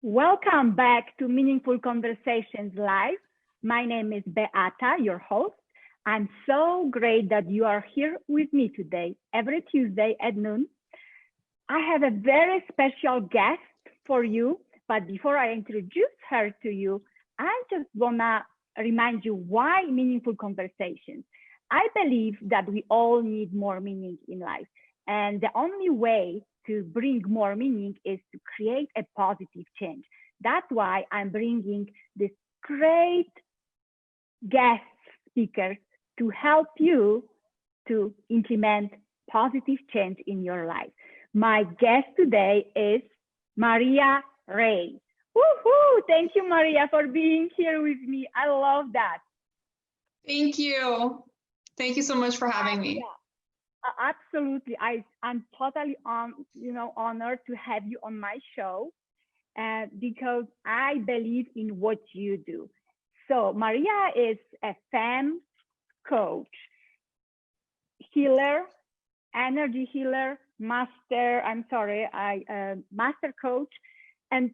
Welcome back to Meaningful Conversations Live. My name is Beata, your host. I'm so great that you are here with me today, every Tuesday at noon. I have a very special guest for you, but before I introduce her to you, I just wanna remind you why meaningful conversations. I believe that we all need more meaning in life, and the only way to bring more meaning is to create a positive change. That's why I'm bringing this great guest speakers to help you to implement positive change in your life. My guest today is Maria Rei. Woohoo! Thank you, Maria, for being here with me. I love that. Thank you. Thank you so much for having me. Absolutely. I'm totally honored to have you on my show because I believe in what you do. So Maria is a femme coach, healer, energy healer, master coach. And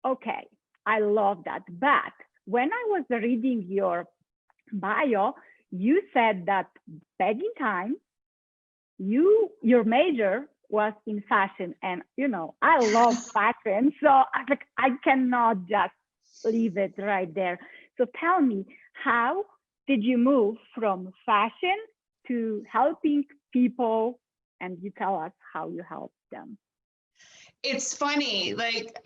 okay, I love that. But when I was reading your bio, you said that back in time, your major was in fashion, and I love fashion, so I cannot just leave it right there. So tell me, how did you move from fashion to helping people? And you tell us how you help them. It's funny,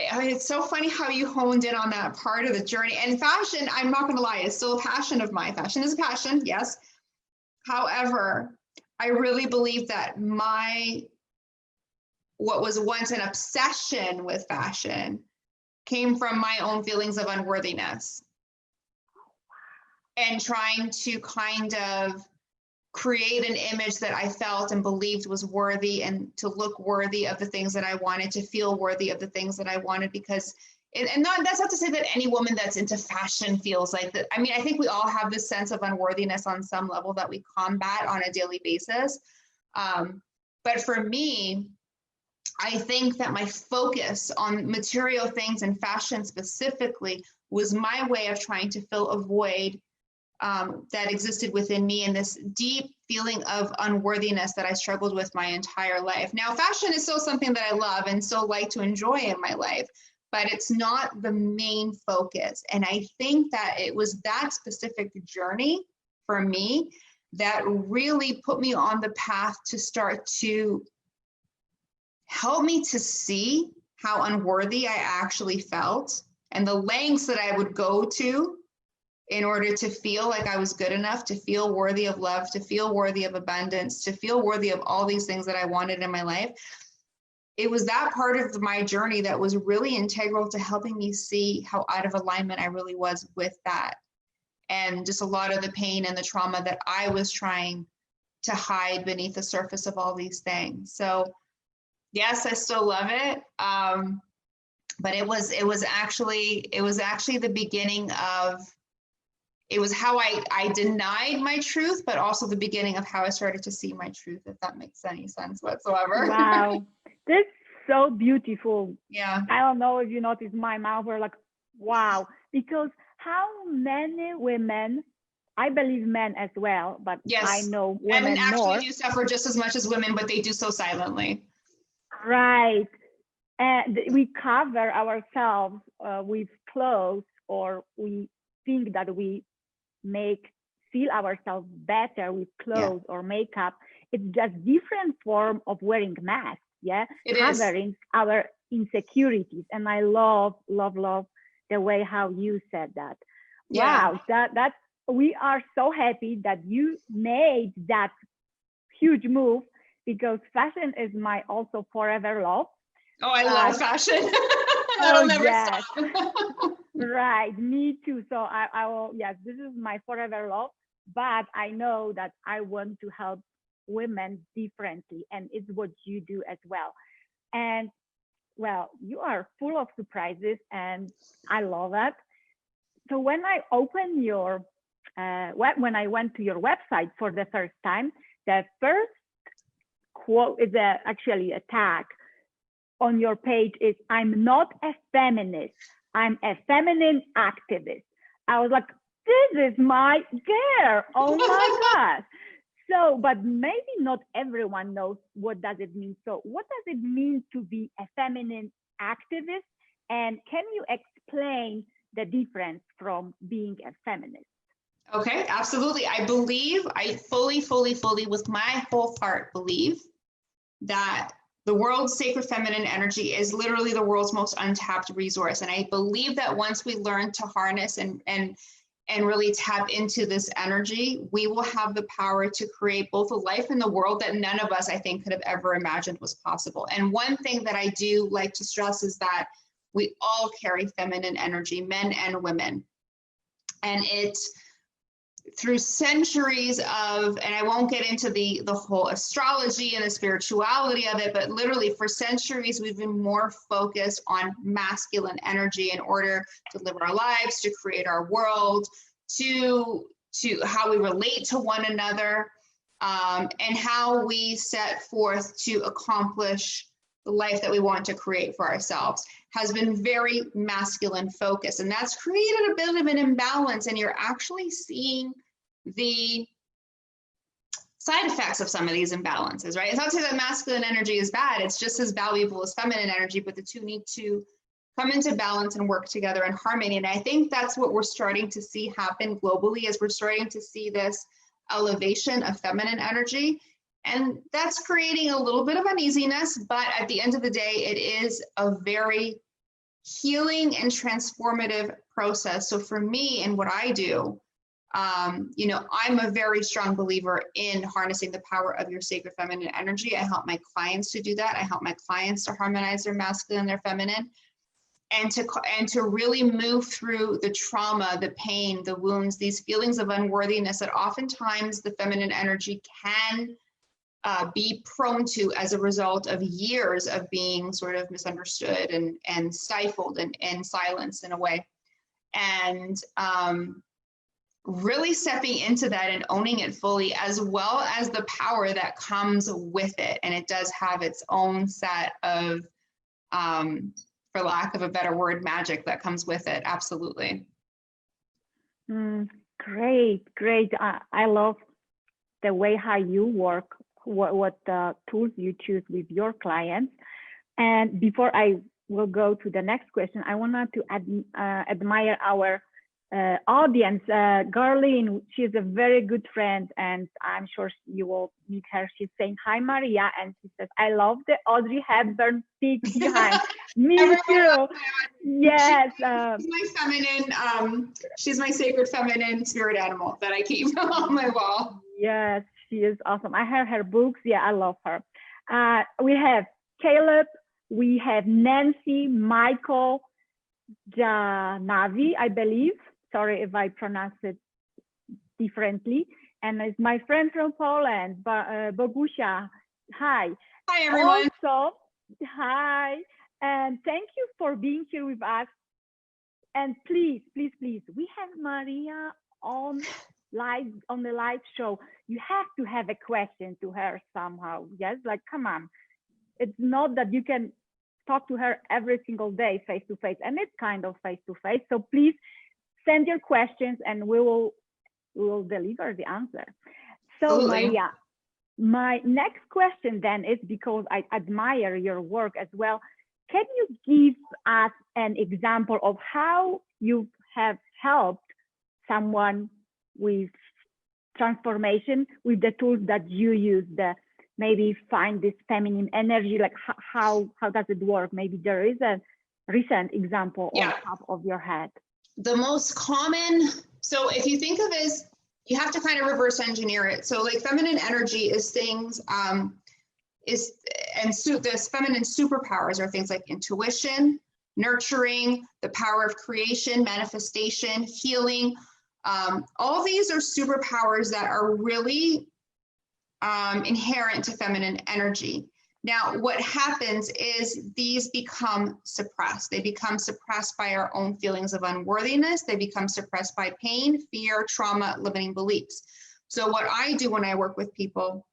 it's so funny how you honed in on that part of the journey. And fashion, I'm not going to lie, is still a passion of mine. Fashion is a passion, yes. However, I really believe that what was once an obsession with fashion came from my own feelings of unworthiness and trying to kind of create an image that I felt and believed was worthy and to look worthy of the things that I wanted, to feel worthy of the things that I wanted, because that's not to say that any woman that's into fashion feels like that. I mean, I think we all have this sense of unworthiness on some level that we combat on a daily basis. But for me, I think that my focus on material things and fashion specifically was my way of trying to fill a void that existed within me, and this deep feeling of unworthiness that I struggled with my entire life. Now, fashion is still something that I love and still like to enjoy in my life, but it's not the main focus. And I think that it was that specific journey for me that really put me on the path to start to help me to see how unworthy I actually felt and the lengths that I would go to in order to feel like I was good enough, to feel worthy of love, to feel worthy of abundance, to feel worthy of all these things that I wanted in my life. It was that part of my journey that was really integral to helping me see how out of alignment I really was with that. And just a lot of the pain and the trauma that I was trying to hide beneath the surface of all these things. So yes, I still love it. But it was actually the beginning of, it was how I denied my truth, but also the beginning of how I started to see my truth, if that makes any sense whatsoever. Wow, that's so beautiful. Yeah. I don't know if you noticed my mouth were like, wow, because how many women, I believe men as well, but yes, I know women men actually more. do suffer just as much as women, but they do so silently. Right. And we cover ourselves with clothes, or we think that we feel ourselves better with clothes or makeup. It's just different form of wearing masks, covering our insecurities. And I love the way how you said that. Wow, that's we are so happy that you made that huge move, because fashion is my also forever love. Oh, I love fashion. That'll never stop. Right, me too. So I will, yes, this is my forever love, but I know that I want to help women differently, and it's what you do as well. And well, you are full of surprises, and I love that. So when I opened when I went to your website for the first time, the first quote is actually a tag on your page is, I'm not a feminist, I'm a feminine activist. I was like, this is my girl. Oh my gosh. So, but maybe not everyone knows what does it mean. So what does it mean to be a feminine activist? And can you explain the difference from being a feminist? Okay, absolutely. I fully with my whole heart believe that the world's sacred feminine energy is literally the world's most untapped resource. And I believe that once we learn to harness and really tap into this energy, we will have the power to create both a life in the world that none of us, I think, could have ever imagined was possible. And one thing that I do like to stress is that we all carry feminine energy, men and women. And it's through centuries of, and I won't get into the whole astrology and the spirituality of it, but literally for centuries, we've been more focused on masculine energy in order to live our lives, to create our world, to how we relate to one another, and how we set forth to accomplish the life that we want to create for ourselves has been very masculine focused. And that's created a bit of an imbalance, and you're actually seeing the side effects of some of these imbalances, right? It's not to say that masculine energy is bad, it's just as valuable as feminine energy, but the two need to come into balance and work together in harmony. And I think that's what we're starting to see happen globally, as we're starting to see this elevation of feminine energy. And that's creating a little bit of uneasiness, but at the end of the day, it is a very healing and transformative process. So for me and what I do, you know, I'm a very strong believer in harnessing the power of your sacred feminine energy. I help my clients to do that. I help my clients to harmonize their masculine and their feminine, and to really move through the trauma, the pain, the wounds, these feelings of unworthiness that oftentimes the feminine energy can be prone to as a result of years of being sort of misunderstood and stifled and silenced in a way. And really stepping into that and owning it fully, as well as the power that comes with it. And it does have its own set of, for lack of a better word, magic that comes with it. Absolutely. Great. I love the way how you work, what tools you choose with your clients. And before I will go to the next question, I wanted to admire our audience. Garlene, she's a very good friend, and I'm sure you will meet her. She's saying, hi, Maria. And she says, I love the Audrey Hepburn peak behind. Me too. Yes. She's my feminine, she's my sacred feminine spirit animal that I keep on my wall. Yes, she is awesome. I have her books. Yeah, I love her. We have Caleb, we have Nancy, Michael, Janavi, I believe. Sorry if I pronounce it differently. And it's my friend from Poland, Bogusia. Hi. Hi, everyone. Also, hi. And thank you for being here with us. And please, we have Maria on the live show. You have to have a question to her somehow. Yes, like, come on. It's not that you can talk to her every single day face to face, and it's kind of face to face. So please send your questions and we will deliver the answer. So absolutely. Maria, my next question then is, because I admire your work as well, can you give us an example of how you have helped someone with transformation with the tools that you use, maybe find this feminine energy, like how does it work? Maybe there is a recent example on top of your head. The most common, so if you think of it as, you have to kind of reverse engineer it. So like feminine energy is things, this feminine superpowers are things like intuition, nurturing, the power of creation, manifestation, healing. All these are superpowers that are really inherent to feminine energy. Now, what happens is these become suppressed. They become suppressed by our own feelings of unworthiness. They become suppressed by pain, fear, trauma, limiting beliefs. So what I do when I work with people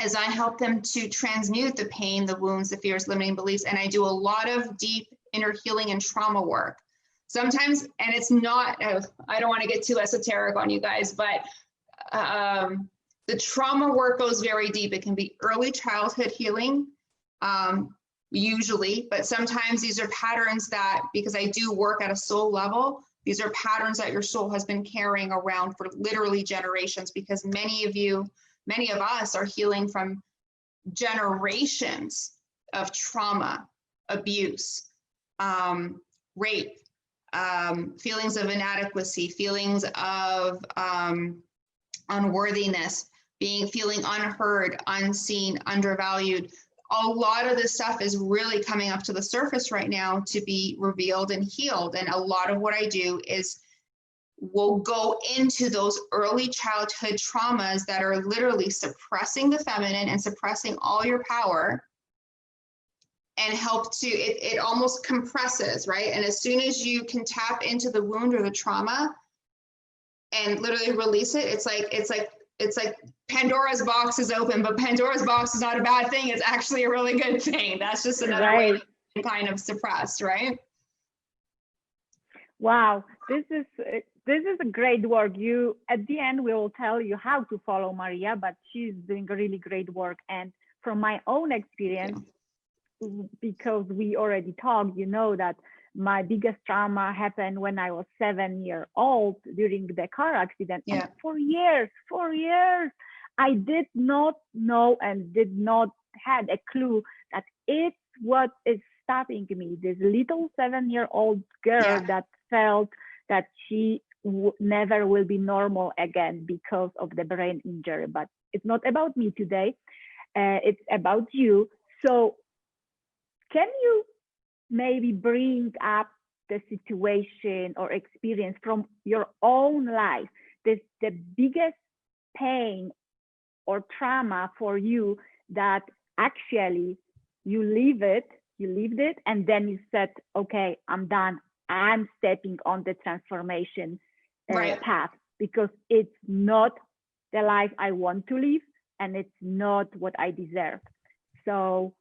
is I help them to transmute the pain, the wounds, the fears, limiting beliefs, and I do a lot of deep inner healing and trauma work. Sometimes, and it's not, I don't want to get too esoteric on you guys, but the trauma work goes very deep. It can be early childhood healing, usually, but sometimes these are patterns that, because I do work at a soul level, these are patterns that your soul has been carrying around for literally generations, because many of us are healing from generations of trauma, abuse, rape, feelings of inadequacy, feelings of unworthiness, feeling unheard, unseen, undervalued. A lot of this stuff is really coming up to the surface right now to be revealed and healed. And a lot of what I do is we'll go into those early childhood traumas that are literally suppressing the feminine and suppressing all your power, and help to, it almost compresses, right? And as soon as you can tap into the wound or the trauma and literally release it, it's like Pandora's box is open, but Pandora's box is not a bad thing. It's actually a really good thing. That's just another way to kind of suppress, right? Wow, this is a great work. You, at the end, we will tell you how to follow Maria, but she's doing a really great work. And from my own experience, because we already talked, you know that my biggest trauma happened when I was 7 years old during the car accident. Yeah. And for years, I did not know and did not had a clue that it's what is stopping me. This little 7-year-old girl that felt that she never will be normal again because of the brain injury. But it's not about me today. It's about you. So can you maybe bring up the situation or experience from your own life, the biggest pain or trauma for you that actually you lived it, and then you said, okay, I'm done. I'm stepping on the transformation path, because it's not the life I want to live, and it's not what I deserve. So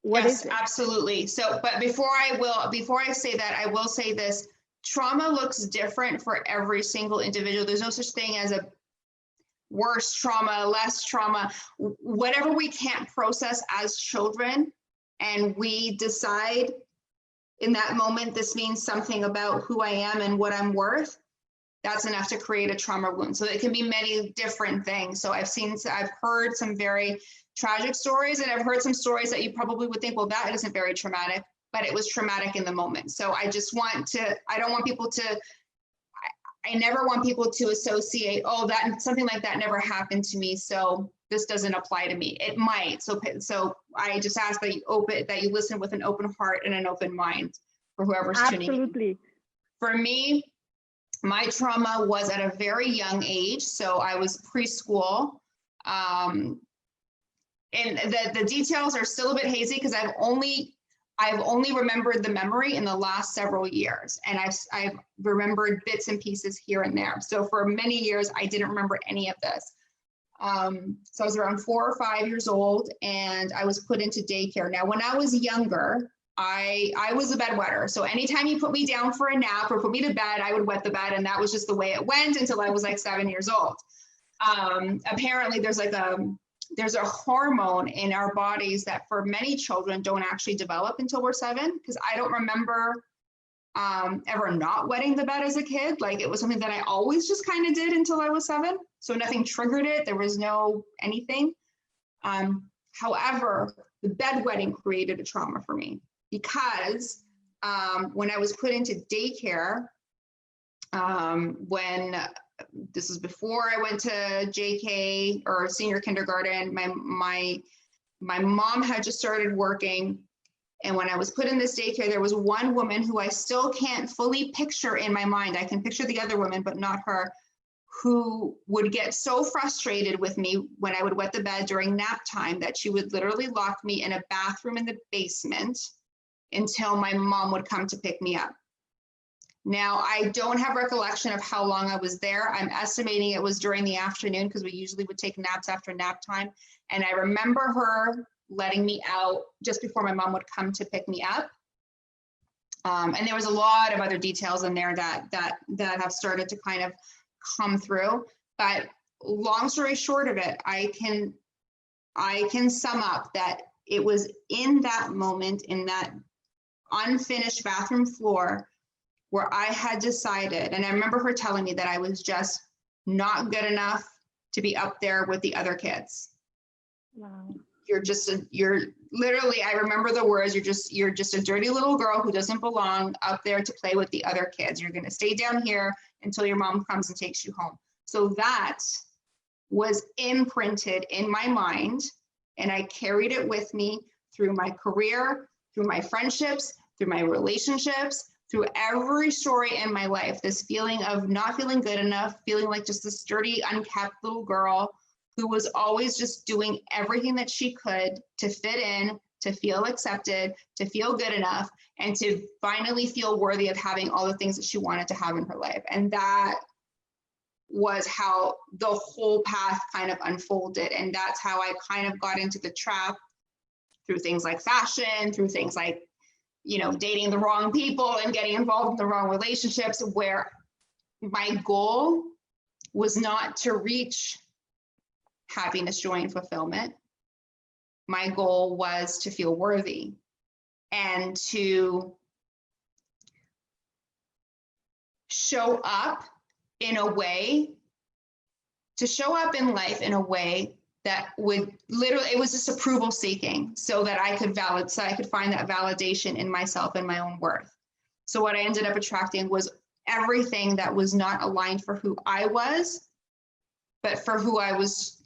what is it? Absolutely. So, but before I say that, I will say this: trauma looks different for every single individual. There's no such thing as a worse trauma, less trauma. Whatever we can't process as children, and we decide in that moment this means something about who I am and what I'm worth, that's enough to create a trauma wound. So it can be many different things. So I've heard some very tragic stories, and I've heard some stories that you probably would think, well, that isn't very traumatic, but it was traumatic in the moment. So I never want people to associate, oh, that something like that never happened to me, so this doesn't apply to me. It might. So I just ask that you listen with an open heart and an open mind for whoever's tuning in. Absolutely. For me, my trauma was at a very young age. So I was preschool. And the details are still a bit hazy because I've only remembered the memory in the last several years, and I've remembered bits and pieces here and there. So for many years, I didn't remember any of this. So I was around 4 or 5 years old, and I was put into daycare. Now, when I was younger, I was a bedwetter. So anytime you put me down for a nap or put me to bed, I would wet the bed, and that was just the way it went until I was like 7 years old. Apparently, there's a hormone in our bodies that for many children don't actually develop until we're 7, because I don't remember ever not wetting the bed as a kid. Like, it was something that I always just kind of did until I was 7. So nothing triggered it. There was no anything. However, the bedwetting created a trauma for me, because when I was put into daycare, when this is before I went to JK or senior kindergarten, my mom had just started working. And when I was put in this daycare, there was one woman who I still can't fully picture in my mind. I can picture the other woman, but not her, who would get so frustrated with me when I would wet the bed during nap time that she would literally lock me in a bathroom in the basement until my mom would come to pick me up. Now, I don't have recollection of how long I was there. I'm estimating it was during the afternoon because we usually would take naps after nap time. And I remember her letting me out just before my mom would come to pick me up. And there was a lot of other details in there that have started to kind of come through. But long story short of it, I can sum up that it was in that moment, in that unfinished bathroom floor, where I had decided, and I remember her telling me that I was just not good enough to be up there with the other kids. Wow. You're literally, I remember the words, you're just a dirty little girl who doesn't belong up there to play with the other kids. You're going to stay down here until your mom comes and takes you home. So that was imprinted in my mind, and I carried it with me through my career, through my friendships, through my relationships, through every story in my life. This feeling of not feeling good enough, feeling like just this dirty, unkept little girl who was always just doing everything that she could to fit in, to feel accepted, to feel good enough, and to finally feel worthy of having all the things that she wanted to have in her life. And that was how the whole path kind of unfolded. And that's how I kind of got into the trap through things like fashion, through things like, you know, dating the wrong people and getting involved in the wrong relationships, where my goal was not to reach happiness, joy, and fulfillment. My goal was to feel worthy and to show up in a way, to show up in life in a way that would literally, it was just approval seeking, so that I could find that validation in myself and my own worth. So what I ended up attracting was everything that was not aligned for who I was, but for who I was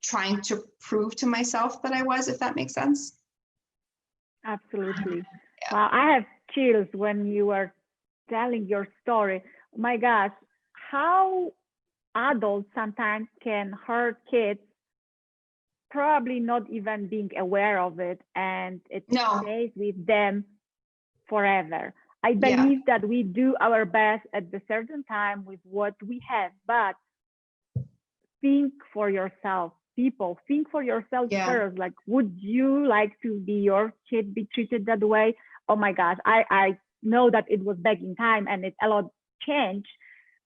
trying to prove to myself that I was, if that makes sense. Absolutely. Yeah. Wow, I have chills when you are telling your story. Oh my gosh, how adults sometimes can hurt kids, probably not even being aware of it, and it stays with them forever. I believe that we do our best at the certain time with what we have, but think for yourself. People, think for yourself first. Like, would you like to be your kid be treated that way? Oh my gosh, I know that it was back in time and a lot changed,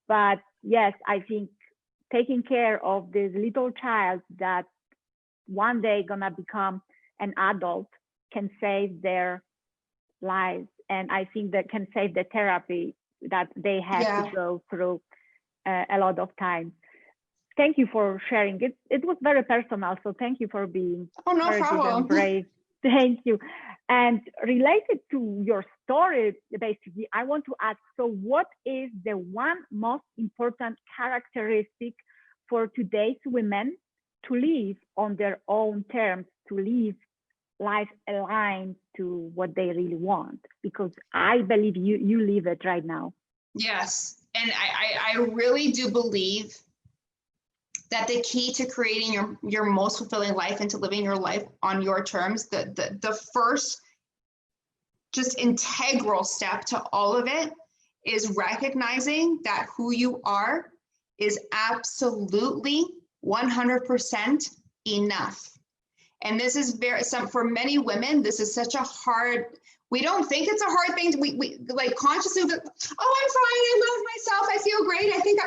but yes, I think taking care of this little child that one day gonna become an adult can save their lives, and I think that can save the therapy that they had to go through a lot of times. Thank you for sharing. It was very personal, so thank you for being no problem. And brave. Thank you. And related to your story, basically, I want to ask, so what is the one most important characteristic for today's women to live on their own terms, to live life aligned to what they really want? Because I believe you live it right now. Yes, and I really do believe that the key to creating your most fulfilling life and to living your life on your terms, the first just integral step to all of it is recognizing that who you are is absolutely 100% enough. And this is for many women, this is such a hard, we don't think it's a hard thing. We like consciously, oh, I'm fine, I love myself, I feel great, I think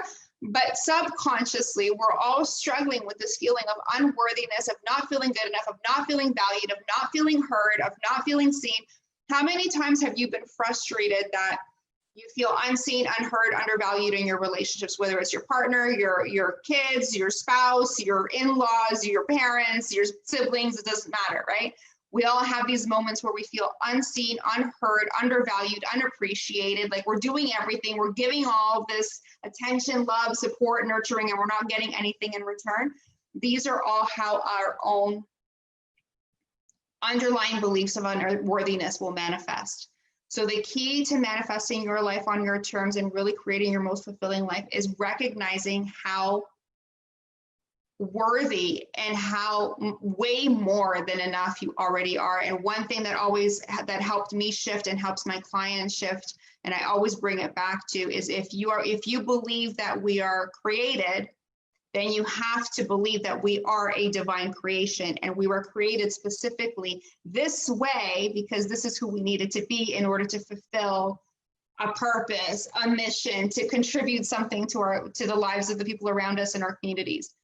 but subconsciously, we're all struggling with this feeling of unworthiness, of not feeling good enough, of not feeling valued, of not feeling heard, of not feeling seen. How many times have you been frustrated that you feel unseen, unheard, undervalued in your relationships, whether it's your partner, your kids, your spouse, your in-laws, your parents, your siblings, it doesn't matter, right? We all have these moments where we feel unseen, unheard, undervalued, unappreciated, like we're doing everything, we're giving all this attention, love, support, nurturing, and we're not getting anything in return. These are all how our own underlying beliefs of unworthiness will manifest. So the key to manifesting your life on your terms and really creating your most fulfilling life is recognizing how worthy and how way more than enough you already are. And one thing that that helped me shift and helps my clients shift, and I always bring it back to, is if you believe that we are created, then you have to believe that we are a divine creation and we were created specifically this way because this is who we needed to be in order to fulfill a purpose, a mission, to contribute something to the lives of the people around us in our communities.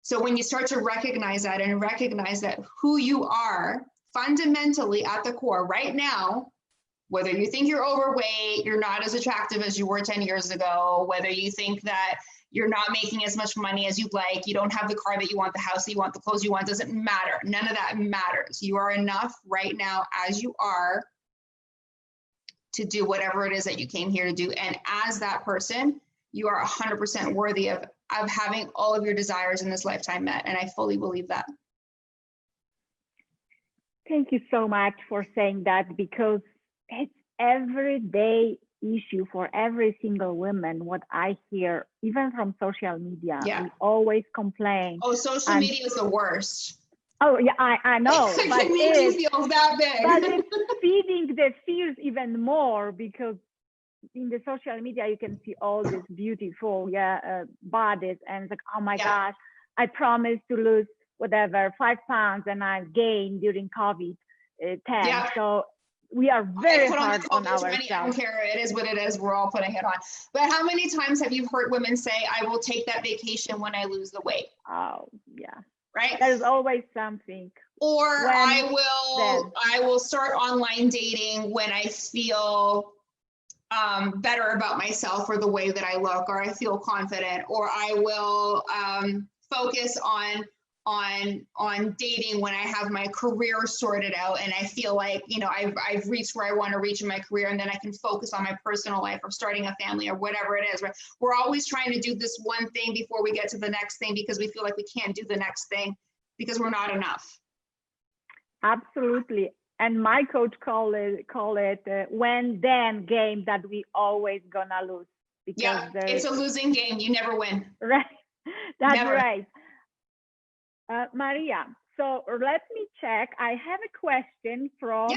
So when you start to recognize that and recognize that who you are fundamentally at the core right now, whether you think you're overweight, you're not as attractive as you were 10 years ago, whether you think that you're not making as much money as you'd like, you don't have the car that you want, the house that you want, the clothes you want, doesn't matter. None of that matters. You are enough right now as you are to do whatever it is that you came here to do. And as that person, you are 100% worthy of having all of your desires in this lifetime met. And I fully believe that. Thank you so much for saying that, because it's everyday issue for every single woman. What I hear, even from social media, Yeah. we always complain. Oh, social media is the worst. Oh yeah, I know. It can make you feel that big. But it's feeding the fears even more, because in the social media you can see all these beautiful bodies, and it's like, oh my gosh, I promised to lose whatever 5 pounds and I gained during COVID 10. So we are very hard on ourselves. I don't care. It is what it is. We're all putting it on. But how many times have you heard women say, I will take that vacation when I lose the weight? Oh, yeah. Right? There's always something. Or I will start online dating when I feel better about myself or the way that I look, or I feel confident, or I will focus on dating when I have my career sorted out and I feel like, you know, I've reached where I want to reach in my career, and then I can focus on my personal life or starting a family or whatever it is. Right? We're always trying to do this one thing before we get to the next thing, because we feel like we can't do the next thing because we're not enough. Absolutely. And my coach call it when then game that we always gonna lose. Because it's a losing game. You never win. Right. That's never. Right. Maria, so let me check. I have a question from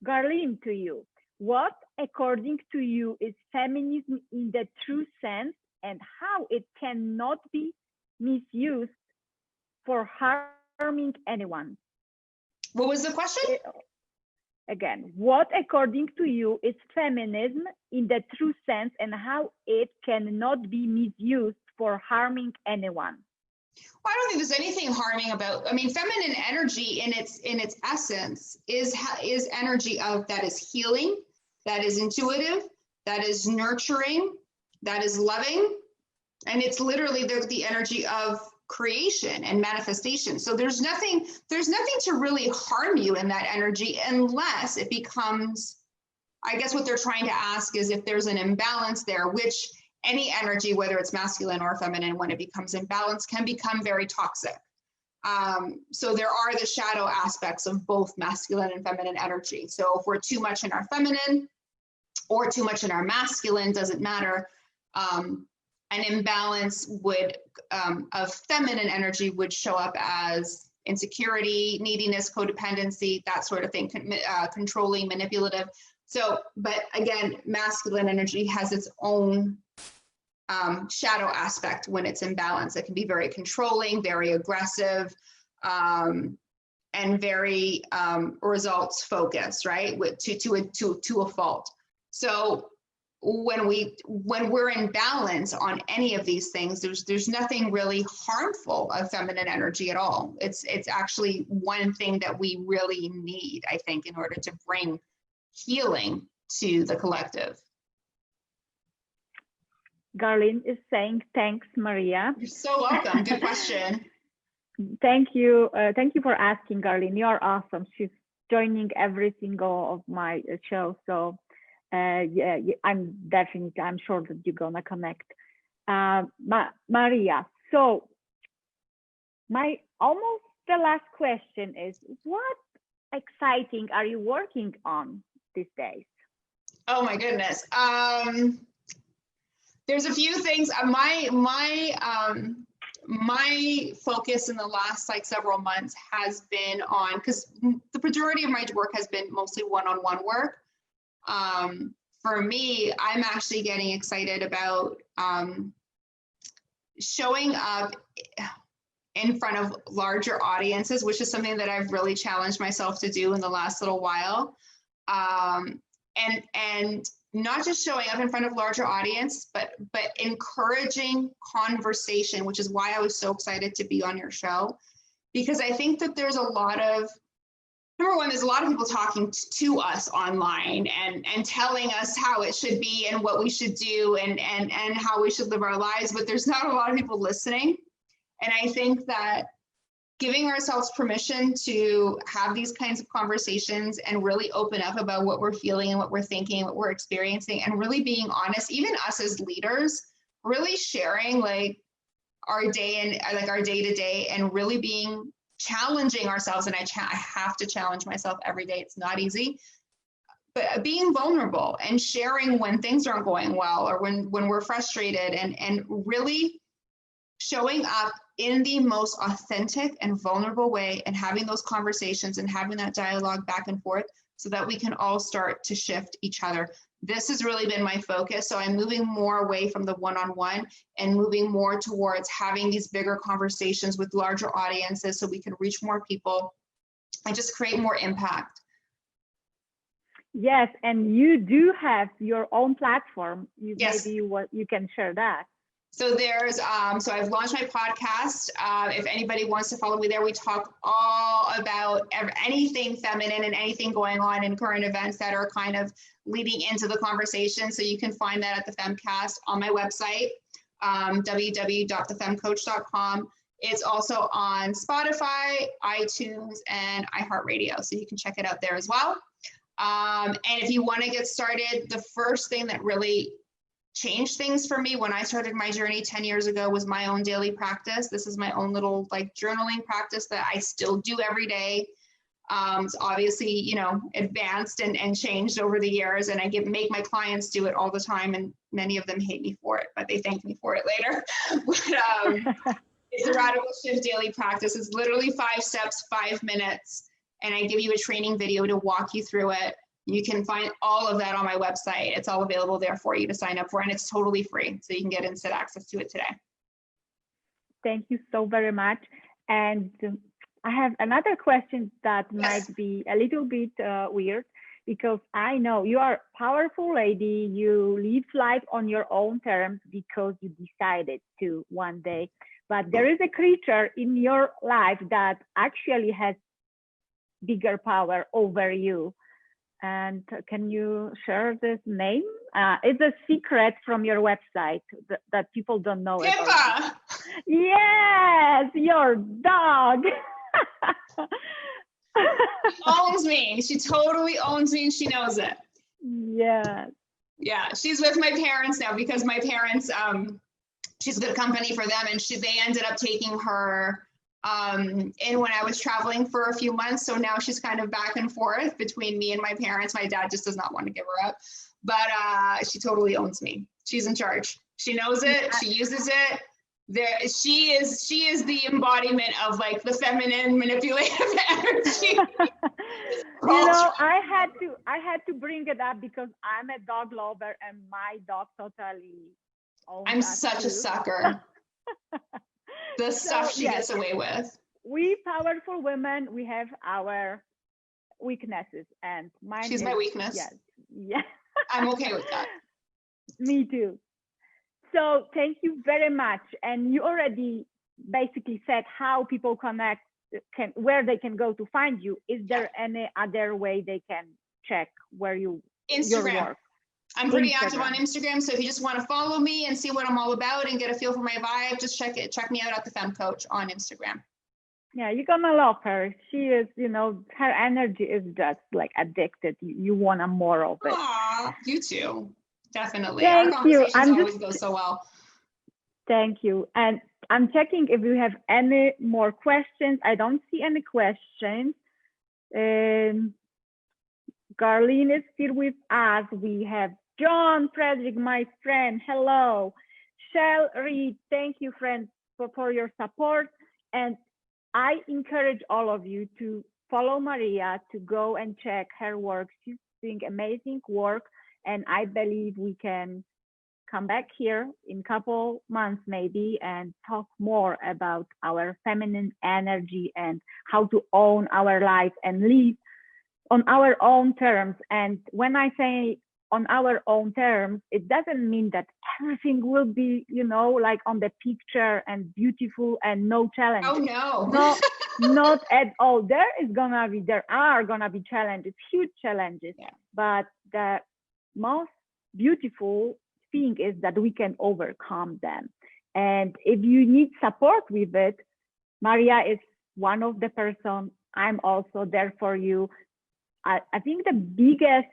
Garlene to you. What, according to you, is feminism in the true sense, and how it cannot be misused for harming anyone? What was the question? Again, what, according to you, is feminism in the true sense, and how it cannot be misused for harming anyone? Well, I don't think there's anything harming about. I mean, feminine energy in its essence is energy that is healing, that is intuitive, that is nurturing, that is loving, and it's literally the energy of creation and manifestation. So there's nothing to really harm you in that energy, unless it becomes, I guess what they're trying to ask is if there's an imbalance there, which any energy, whether it's masculine or feminine, when it becomes imbalanced, can become very toxic. So there are the shadow aspects of both masculine and feminine energy. So if we're too much in our feminine or too much in our masculine, doesn't matter. An imbalance of feminine energy would show up as insecurity, neediness, codependency, that sort of thing, controlling, manipulative. So, but again, masculine energy has its own shadow aspect when it's imbalanced. It can be very controlling, very aggressive, and very results focused, right? To a fault. So when we're in balance on any of these things, there's nothing really harmful of feminine energy at all. It's actually one thing that we really need, I think, in order to bring healing to the collective. Garlene is saying, thanks, Maria. You're so welcome. Good question. Thank you. Thank you for asking, Garlene. You are awesome. She's joining every single of my shows. So yeah, I'm sure that you're gonna connect. Maria, so my almost the last question is, what exciting are you working on these days? Oh my goodness. my focus in the last like several months has been on, because the majority of my work has been mostly one-on-one work. For me, I'm actually getting excited about showing up in front of larger audiences, which is something that I've really challenged myself to do in the last little while. And not just showing up in front of larger audience, but encouraging conversation, which is why I was so excited to be on your show, because I think that there's a lot of, number one, there's a lot of people talking to us online and telling us how it should be and what we should do and how we should live our lives, but there's not a lot of people listening. And I think that giving ourselves permission to have these kinds of conversations and really open up about what we're feeling and what we're thinking, what we're experiencing, and really being honest, even us as leaders, really sharing like our day and like our day to day, and really being challenging ourselves. And I have to challenge myself every day. It's not easy, but being vulnerable and sharing when things aren't going well or when we're frustrated, and really showing up in the most authentic and vulnerable way, and having those conversations and having that dialogue back and forth so that we can all start to shift each other. This has really been my focus. So I'm moving more away from the one-on-one and moving more towards having these bigger conversations with larger audiences so we can reach more people and just create more impact. Yes, and you do have your own platform. Yes. Maybe you can share that. So there's, so I've launched my podcast. If anybody wants to follow me there, we talk all about anything feminine and anything going on in current events that are kind of leading into the conversation. So you can find that at the Femcast on my website, www.thefemcoach.com. It's also on Spotify, iTunes, and iHeartRadio. So you can check it out there as well. And if you want to get started, the first thing that really changed things for me when I started my journey 10 years ago was my own daily practice. This is my own little like journaling practice that I still do every day. It's obviously, you know, advanced and changed over the years, and I make my clients do it all the time, and many of them hate me for it, but they thank me for it later. But it's a radical shift daily practice. It's literally 5 steps, 5 minutes, and I give you a training video to walk you through it. You can find all of that on my website. It's all available there for you to sign up for, and it's totally free. So you can get instant access to it today. Thank you so very much. And I have another question that might be a little bit weird, because I know you are a powerful lady. You live life on your own terms because you decided to one day. But there is a creature in your life that actually has bigger power over you. And can you share this name? It's a secret from your website that people don't know about. Yes, your dog. She owns me. She totally owns me, and she knows it. Yes. Yeah, she's with my parents now because my parents, she's good company for them, and they ended up taking her in when I was traveling for a few months. So now she's kind of back and forth between me and my parents. My dad just does not want to give her up, but she totally owns me. She's in charge. She knows it. She uses it. She is the embodiment of like the feminine manipulative energy. You know, I had to bring it up because I'm a dog lover, and my dog totally owns I'm that such too. a sucker. The stuff she gets away with. We powerful women, we have our weaknesses, and mine She's is my weakness. Yes. Yeah. I'm okay with that. Me too. So thank you very much. And you already basically said how people connect, where they can go to find you. Is there any other way they can check where your work? I'm pretty active on Instagram, so if you just want to follow me and see what I'm all about and get a feel for my vibe, just check me out at the Femme Coach on Instagram. Yeah, you're gonna love her. She is, you know, her energy is just like addicted. You want more of it. Aw, you too. Definitely. Thank Our conversations always go so well. Thank you. And I'm checking if we have any more questions. I don't see any questions. Garlene is still with us. We have John Frederick, my friend. Hello. Shell Reed, thank you, friend. for your support. And I encourage all of you to follow Maria, to go and check her work. She's doing amazing work. And I believe we can come back here in a couple months maybe and talk more about our feminine energy and how to own our life and live on our own terms. And when I say on our own terms, it doesn't mean that everything will be, you know, like on the picture and beautiful and no challenges. Oh no. No, not at all. There are gonna be challenges, huge challenges. Yeah. But the most beautiful thing is that we can overcome them. And if you need support with it, Maria is one of the person. I'm also there for you. I think the biggest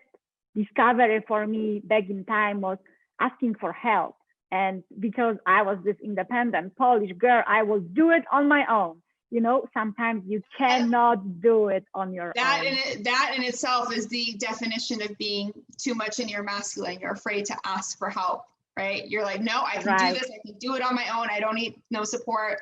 discovery for me back in time was asking for help. And because I was this independent Polish girl, I will do it on my own. You know, sometimes you cannot do it on your own. That in itself is the definition of being too much in your masculine. You're afraid to ask for help, right? You're like, no, I can do this. I can do it on my own. I don't need no support.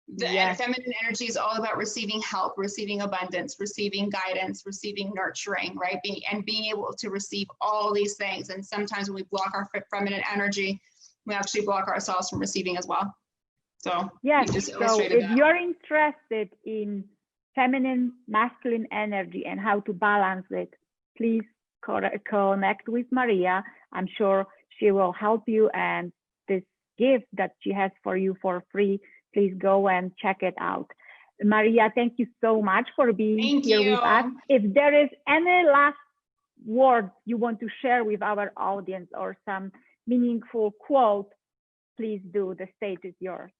The feminine energy is all about receiving help, receiving abundance, receiving guidance, receiving nurturing, right? Being able to receive all these things. And sometimes when we block our feminine energy, we actually block ourselves from receiving as well. So yes, so if that. You're interested in feminine, masculine energy and how to balance it, please connect with Maria. I'm sure she will help you. And this gift that she has for you for free, please go and check it out. Maria, thank you so much for being here with us. If there is any last word you want to share with our audience or some meaningful quote, please do. The stage is yours.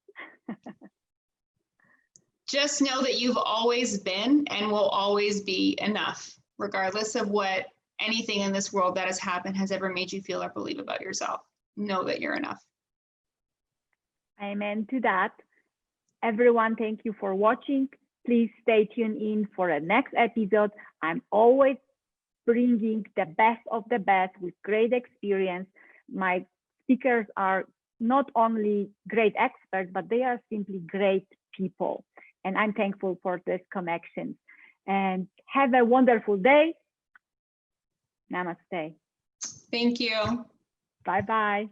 Just know that you've always been and will always be enough, regardless of what anything in this world that has happened has ever made you feel or believe about yourself. Know that you're enough. Amen to that. Everyone, thank you for watching. Please stay tuned in for the next episode. I'm always bringing the best of the best with great experience. My speakers are not only great experts, but they are simply great people. And I'm thankful for this connection. And have a wonderful day. Namaste. Thank you. Bye-bye.